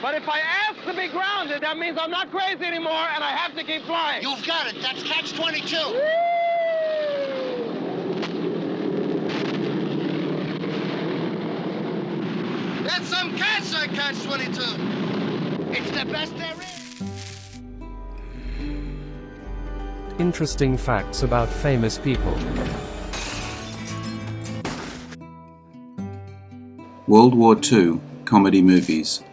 But if I ask to be grounded, that means I'm not crazy anymore, and I have to keep flying. You've got it. That's catch-22. That's some catch, that catch-22. It's the best there is. Interesting facts about famous people. World War II Comedy Movies.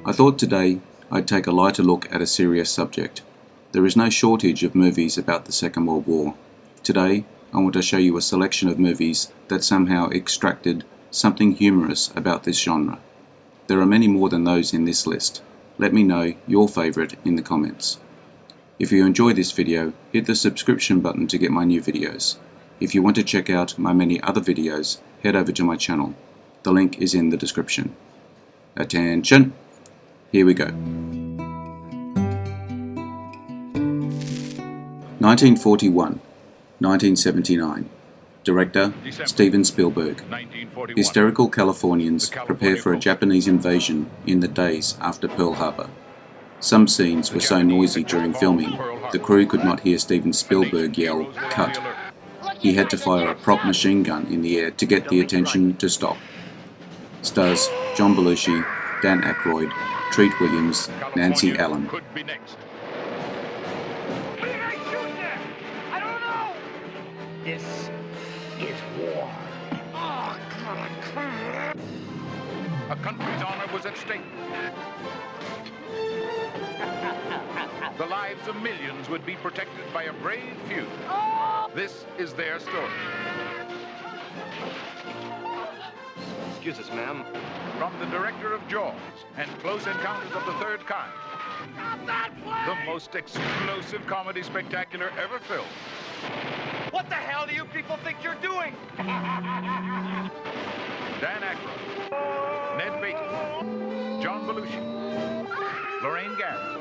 I thought today I'd take a lighter look at a serious subject. There is no shortage of movies about the Second World War. Today, I want to show you a selection of movies that somehow extracted something humorous about this genre. There are many more than those in this list. Let me know your favourite in the comments. If you enjoy this video, hit the subscription button to get my new videos. If you want to check out my many other videos, head over to my channel. The link is in the description. Attention! Here we go. 1941, 1979. Director, Steven Spielberg. Hysterical Californians prepare for a Japanese invasion in the days after Pearl Harbor. Some scenes were so noisy during filming, the crew could not hear Steven Spielberg yell, "Cut." He had to fire a prop machine gun in the air to get the attention to stop. Stars John Belushi, Dan Aykroyd, Treat Williams, Nancy Allen. This is war. A country's honor was at stake. The lives of millions would be protected by a brave few. This is their story. Excuse us, ma'am. From the director of Jaws and Close Encounters of the Third Kind. The most explosive comedy spectacular ever filmed. What the hell do you people think you're doing? Dan Aykroyd, Ned Beatty, John Belushi, Lorraine Garrett,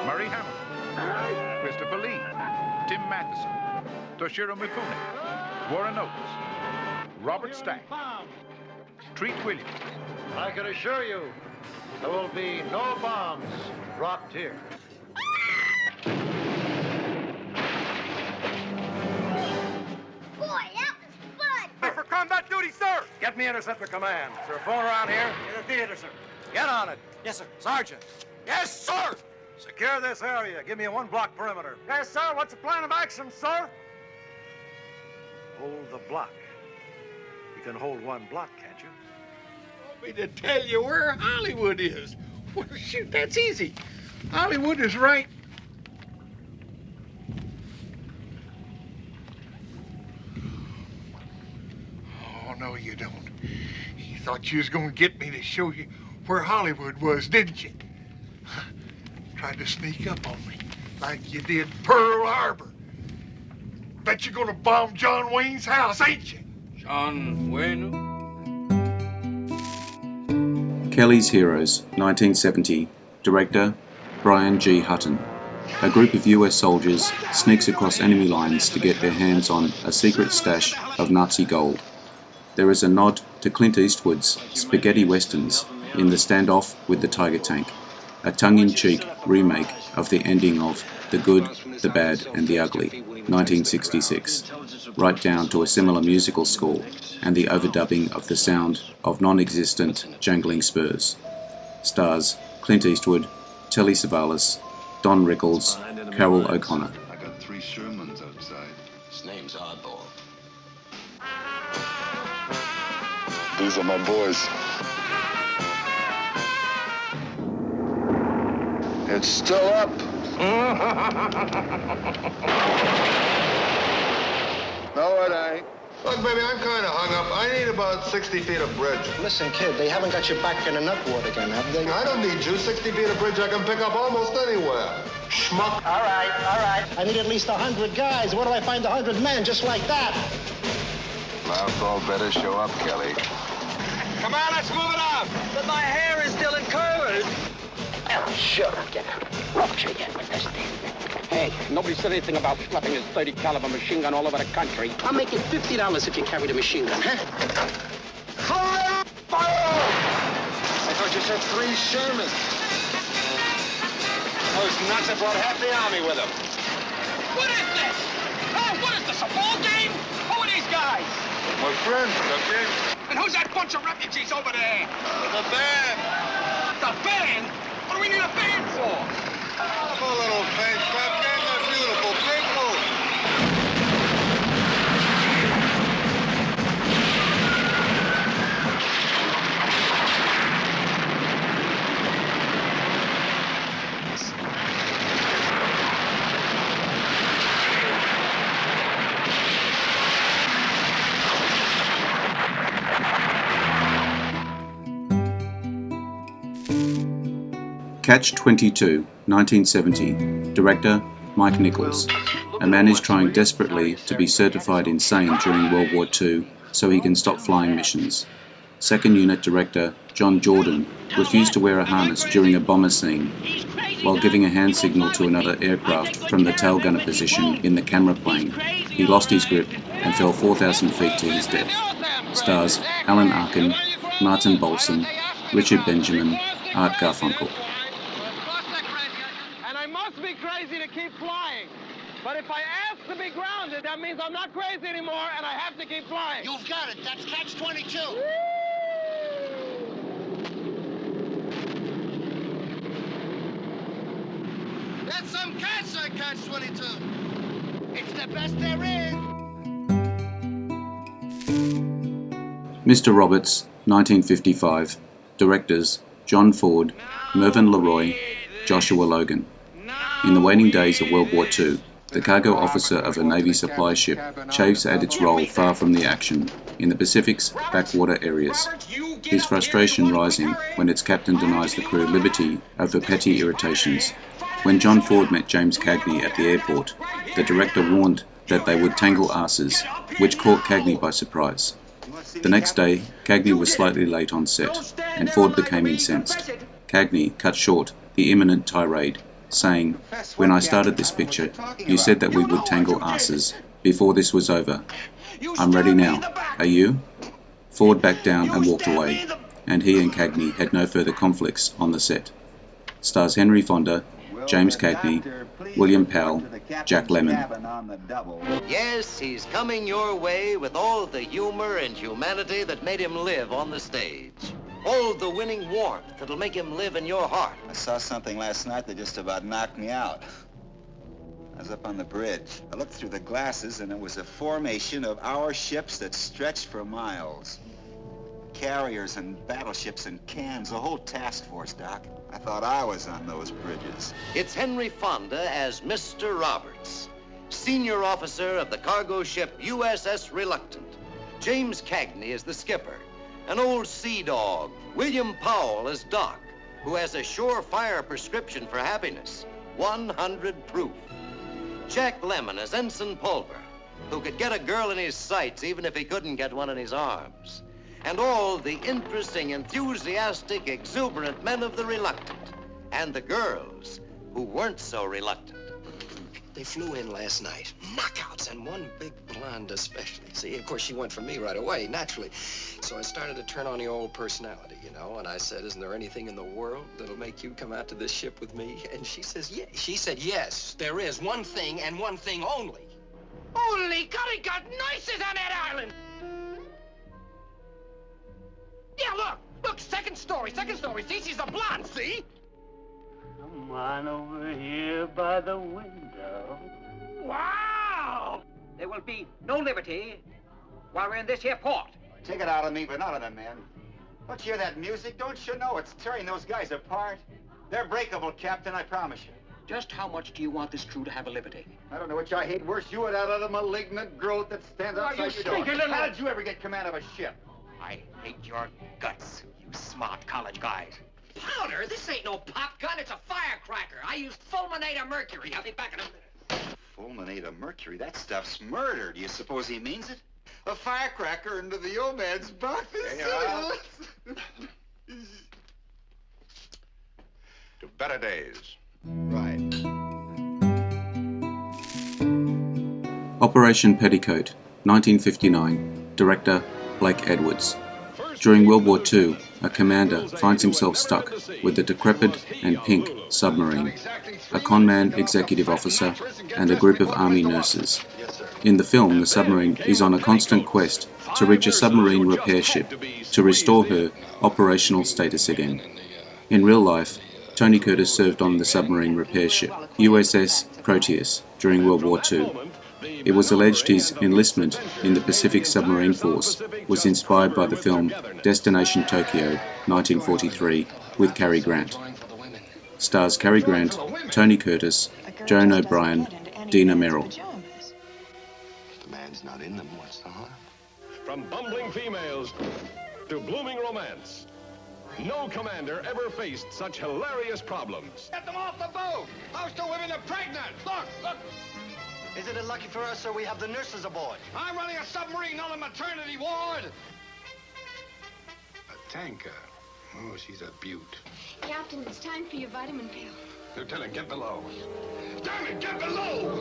Murray Hamilton, Christopher Lee, Tim Matheson, Toshiro Mifune, Warren Oates, Robert Stack, Treat Williams. I can assure you, there will be no bombs dropped here. Boy, that was fun! For combat duty, sir! Get me Interceptor Command. Is there a phone around here? In the theater, sir. Get on it. Yes, sir. Sergeant. Yes, sir! Secure this area. Give me a one-block perimeter. Yes, sir. What's the plan of action, sir? Hold the block. You can hold one block, can't you? Want me to tell you where Hollywood is? Well, shoot, that's easy. Hollywood is right. Oh, no, you don't. You thought you was gonna get me to show you where Hollywood was, didn't you? Tried to sneak up on me like you did Pearl Harbor. Bet you're gonna bomb John Wayne's house, ain't you? John Wayne? Kelly's Heroes, 1970. Director, Brian G. Hutton. A group of US soldiers sneaks across enemy lines to get their hands on a secret stash of Nazi gold. There is a nod to Clint Eastwood's spaghetti westerns in the standoff with the Tiger Tank, a tongue-in-cheek remake of the ending of The Good, the Bad and the Ugly, 1966, right down to a similar musical score and the overdubbing of the sound of non-existent jangling spurs. Stars Clint Eastwood, Telly Savalas, Don Rickles, Carol O'Connor. I got 3 Shermans outside. His name's Oddball. These are my boys. It's still up. No, it ain't. Look, baby, I'm kind of hung up. I need about 60 feet of bridge. Listen, kid, they haven't got your back in a nut wart again, have they? I don't need you. 60 feet of bridge I can pick up almost anywhere. Schmuck. All right. I need at least 100 guys. Where do I find 100 men just like that? Last all better show up, Kelly. Come on, let's move it on. But my hair is still in curlers. Oh, sure, I'll get a rupture yet with this thing. Hey, nobody said anything about schlepping his .30 caliber machine gun all over the country. I'll make it $50 if you carry the machine gun, huh? Fire! I thought you for 3 Shermans. Those nuts have brought half the army with them. What is this? Oh, what is this, a ball game? Who are these guys? My friends, okay? And who's that bunch of refugees over there? The band. The band? What do we need a band for? Have a little faith, Captain. They're beautiful people. Catch-22, 1970. Director, Mike Nichols. A man is trying desperately to be certified insane during World War II so he can stop flying missions. Second Unit Director, John Jordan, refused to wear a harness during a bomber scene. While giving a hand signal to another aircraft from the tail gunner position in the camera plane, he lost his grip and fell 4,000 feet to his death. Stars Alan Arkin, Martin Bolson, Richard Benjamin, Art Garfunkel. And I must be crazy to keep flying. But if I ask to be grounded, that means I'm not crazy anymore and I have to keep flying. You've got it. That's Catch-22. That's some cancer, Catch-22. It's the best there is. Mr. Roberts, 1955. Directors, John Ford, Mervyn LeRoy, Joshua Logan. In the waning days of World War II, the cargo officer of a Navy supply ship chafes at its role far from the action, in the Pacific's backwater areas. His frustration rising when its captain denies the crew liberty over petty irritations. When John Ford met James Cagney at the airport, the director warned that they would tangle asses, which caught Cagney by surprise. The next day, Cagney was slightly late on set, and Ford became incensed. Cagney cut short the imminent tirade, saying, "When I started this picture, you said that we would tangle asses before this was over. I'm ready now. Are you?" Ford backed down and walked away, and he and Cagney had no further conflicts on the set. Stars Henry Fonda, James Cagney, William Powell, Jack Lemmon. Yes, he's coming your way with all the humor and humanity that made him live on the stage. All the winning warmth that'll make him live in your heart. I saw something last night that just about knocked me out. I was up on the bridge. I looked through the glasses and it was a formation of our ships that stretched for miles. Carriers and battleships and cans, a whole task force, Doc. I thought I was on those bridges. It's Henry Fonda as Mr. Roberts, senior officer of the cargo ship USS Reluctant. James Cagney is the skipper. An old sea dog, William Powell as Doc, who has a surefire prescription for happiness, 100 proof. Jack Lemmon as Ensign Pulver, who could get a girl in his sights even if he couldn't get one in his arms. And all the interesting, enthusiastic, exuberant men of the Reluctant, and the girls who weren't so reluctant. They flew in last night. Knockouts, and one big blonde especially. See, of course, she went for me right away, naturally. So I started to turn on the old personality, you know, and I said, "Isn't there anything in the world that'll make you come out to this ship with me?" And she says, "Yeah." She said, "Yes, there is one thing and one thing only." Holy God, it got noises on that island! Yeah, look, second story. See, she's a blonde, see? Come on over here by the window. Wow! There will be no liberty while we're in this here port. Take it out of me, but not of the men. Don't you hear that music? Don't you know it's tearing those guys apart? They're breakable, Captain, I promise you. Just how much do you want this crew to have a liberty? I don't know which I hate worse, you or that other malignant growth that stands outside your door. How did you ever get command of a ship? I hate your guts, you smart college guys. Powder? This ain't no pop gun, it's a firecracker. I used fulminate of mercury. I'll be back in a minute. Fulminate of mercury? That stuff's murder. Do you suppose he means it? A firecracker into the old man's butt. To better days. Right. Operation Petticoat, 1959. Director, Blake Edwards. During World War II, a commander finds himself stuck with the decrepit and pink submarine, a conman executive officer, and a group of army nurses. In the film, the submarine is on a constant quest to reach a submarine repair ship to restore her operational status again. In real life, Tony Curtis served on the submarine repair ship USS Proteus during World War II. It was alleged his enlistment in the Pacific Submarine Force was inspired by the film Destination Tokyo, 1943, with Cary Grant. Stars Cary Grant, Tony Curtis, Joan O'Brien, Dina Merrill. The man's not in them. What's the harm? From bumbling females to blooming romance, no commander ever faced such hilarious problems. Get them off the boat! Those two women are pregnant! Look, look! Isn't it lucky for us, sir, we have the nurses aboard? I'm running a submarine, not a maternity ward! A tanker? Oh, she's a beaut. Captain, it's time for your vitamin pill. Lieutenant, get below. Damn it, get below!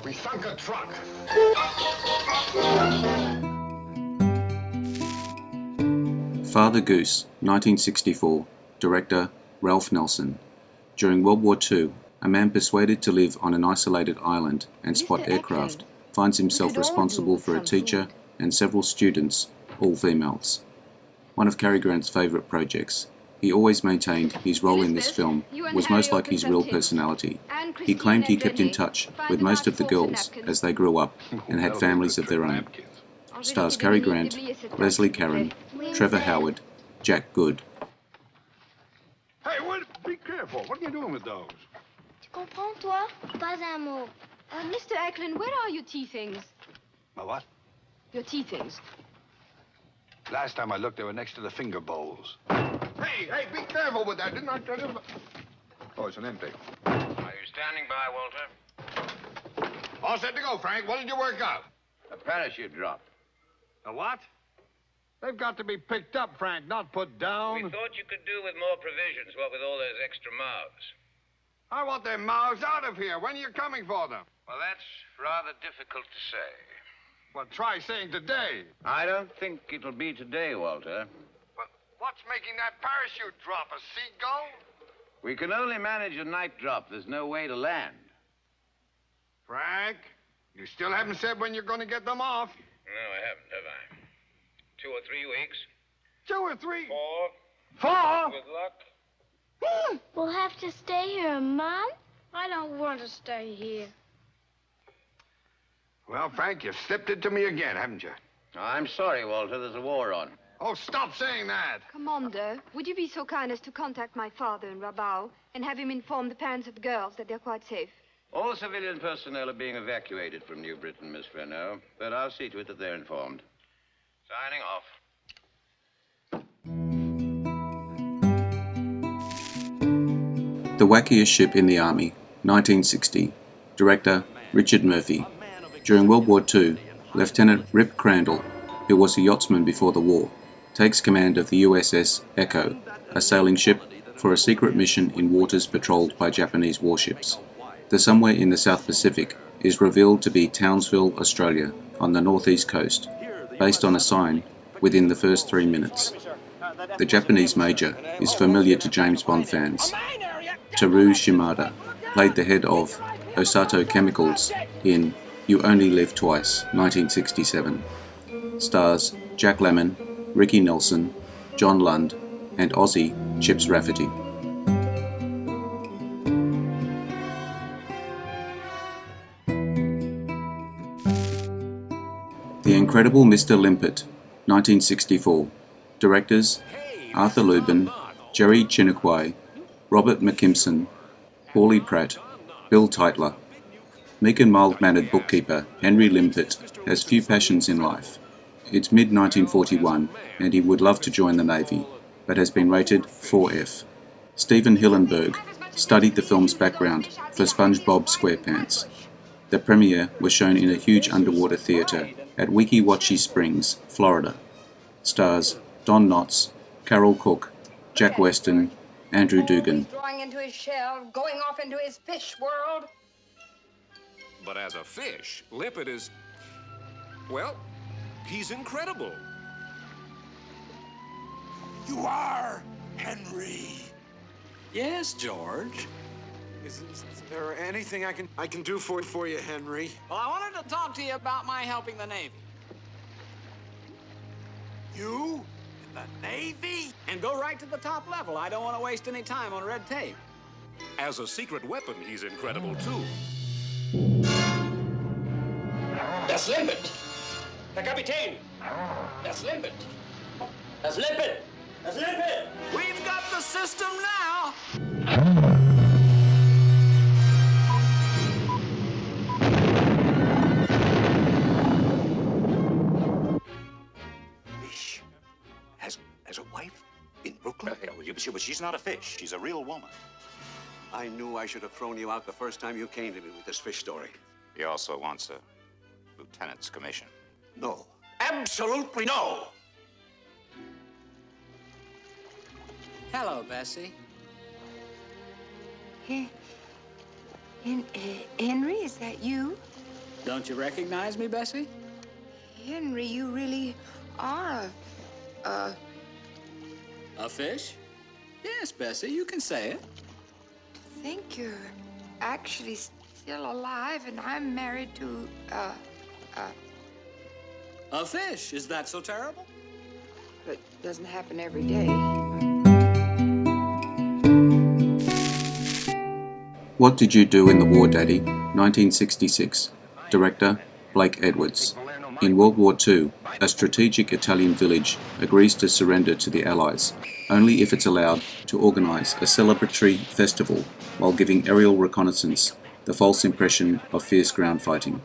We sunk a truck. Father Goose, 1964, director Ralph Nelson. During World War II, a man persuaded to live on an isolated island and spot aircraft finds himself responsible for a teacher and several students, all females. One of Cary Grant's favourite projects, he always maintained his role in this film was most like his real personality. He claimed he kept in touch with most of the girls as they grew up and had families of their own. Stars Cary Grant, Leslie Caron, Trevor Howard, Jack Good. Hey, be careful. What are you doing with those? Tu comprends, toi? Pas un mot. Mr. Eklund, where are your tea things? My what? Your tea things. Last time I looked, they were next to the finger bowls. Hey, be careful with that. Didn't I tell you? Oh, it's an empty. Are you standing by, Walter? All set to go, Frank. What did you work out? A parachute drop. A what? They've got to be picked up, Frank, not put down. We thought you could do with more provisions, what with all those extra mouths. I want their mouths out of here. When are you coming for them? Well, that's rather difficult to say. Well, try saying today. I don't think it'll be today, Walter. But what's making that parachute drop? A seagull? We can only manage a night drop. There's no way to land. Frank, you still haven't said when you're going to get them off. No, I haven't, have I? 2 or 3 weeks. 2 or 3? 4. 4? With luck. We'll have to stay here a month? I don't want to stay here. Well, Frank, you've slipped it to me again, haven't you? I'm sorry, Walter. There's a war on. Oh, stop saying that. Commander, would you be so kind as to contact my father in Rabaul and have him inform the parents of the girls that they're quite safe? All civilian personnel are being evacuated from New Britain, Miss Renault, but I'll see to it that they're informed. Signing off. The Wackiest Ship in the Army, 1960. Director Richard Murphy. During World War II, Lieutenant Rip Crandall, who was a yachtsman before the war, takes command of the USS Echo, a sailing ship, for a secret mission in waters patrolled by Japanese warships. The somewhere in the South Pacific is revealed to be Townsville, Australia, on the northeast coast, based on a sign within the first 3 minutes. The Japanese major is familiar to James Bond fans. Teru Shimada played the head of Osato Chemicals in You Only Live Twice, 1967. Stars Jack Lemmon, Ricky Nelson, John Lund, and Aussie Chips Rafferty. The Incredible Mr. Limpet, 1964. Directors Arthur Lubin, Jerry Chiniquy, Robert McKimson, Paulie Pratt, Bill Teitler. Meek and mild-mannered bookkeeper Henry Limpet has few passions in life. It's mid-1941 and he would love to join the Navy, but has been rated 4F. Stephen Hillenberg studied the film's background for SpongeBob SquarePants. The premiere was shown in a huge underwater theatre at Weeki Wachee Springs, Florida. Stars Don Knotts, Carol Cook, Jack Weston, Andrew Dugan. Drawing into his shell, going off into his fish world. But as a fish, Limpet is, well, he's incredible. You are Henry. Yes, George. Is there anything I can do for you, Henry? Well, I wanted to talk to you about my helping the Navy. You? In the Navy? And go right to the top level. I don't want to waste any time on red tape. As a secret weapon, he's incredible, too. Das Limpet! Herr Kapitän! Das Limpet! Das Limpet! Das Limpet! We've got the system now! Fish has a wife in Brooklyn? But she's not a fish. She's a real woman. I knew I should have thrown you out the first time you came to me with this fish story. He also wants a lieutenant's commission. No. Absolutely no! Hello, Bessie. Henry, is that you? Don't you recognize me, Bessie? Henry, you really are a fish? Yes, Bessie, you can say it. I think you're actually still alive, and I'm married to a fish. Is that so terrible? It doesn't happen every day. What Did You Do in the War, Daddy? 1966. Director, Blake Edwards. In World War II, a strategic Italian village agrees to surrender to the Allies, only if it's allowed to organize a celebratory festival while giving aerial reconnaissance the false impression of fierce ground fighting.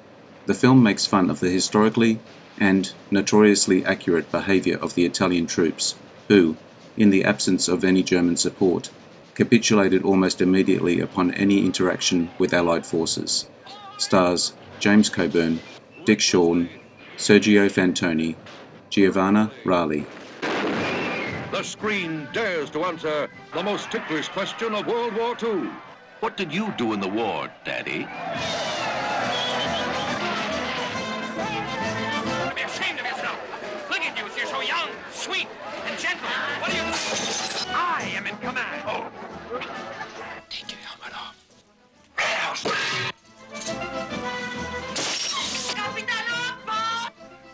The film makes fun of the historically and notoriously accurate behavior of the Italian troops, who, in the absence of any German support, capitulated almost immediately upon any interaction with Allied forces. Stars James Coburn, Dick Shawn, Sergio Fantoni, Giovanna Raleigh. The screen dares to answer the most ticklish question of World War II. What did you do in the war, Daddy? Be ashamed of yourself. Look at you, you're so young, sweet, and gentle. What are you... I am in command. Oh. Take your helmet off. Capitano!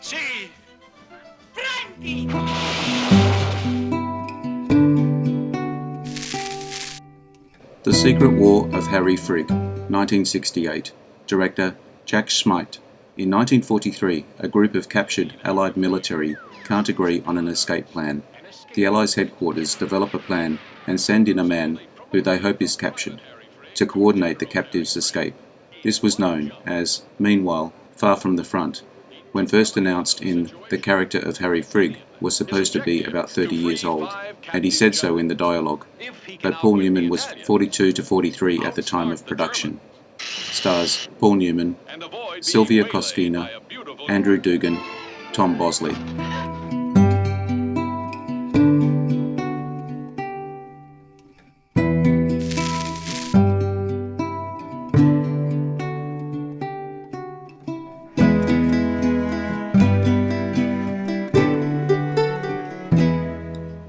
Si. Prendi! The Secret War of Harry Frigg, 1968. Director Jack Schmidt. In 1943, a group of captured Allied military can't agree on an escape plan. The Allies' headquarters develop a plan and send in a man who they hope is captured to coordinate the captives' escape. This was known as, meanwhile, Far From the Front, when first announced in The character of Harry Frigg was supposed to be about 30 years old, and he said so in the dialogue, but Paul Newman was 42 to 43 at the time of production. Stars Paul Newman, Sylvia Koskina, Andrew Dugan, Tom Bosley.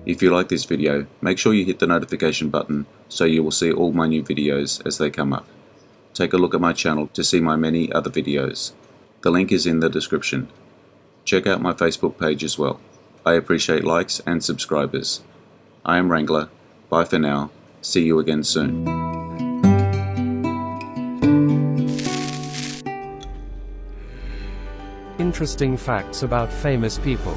If you like this video, make sure you hit the notification button so you will see all my new videos as they come up. Take a look at my channel to see my many other videos. The link is in the description. Check out my Facebook page as well. I appreciate likes and subscribers. I am Wrangler. Bye for now. See you again soon. Interesting facts about famous people.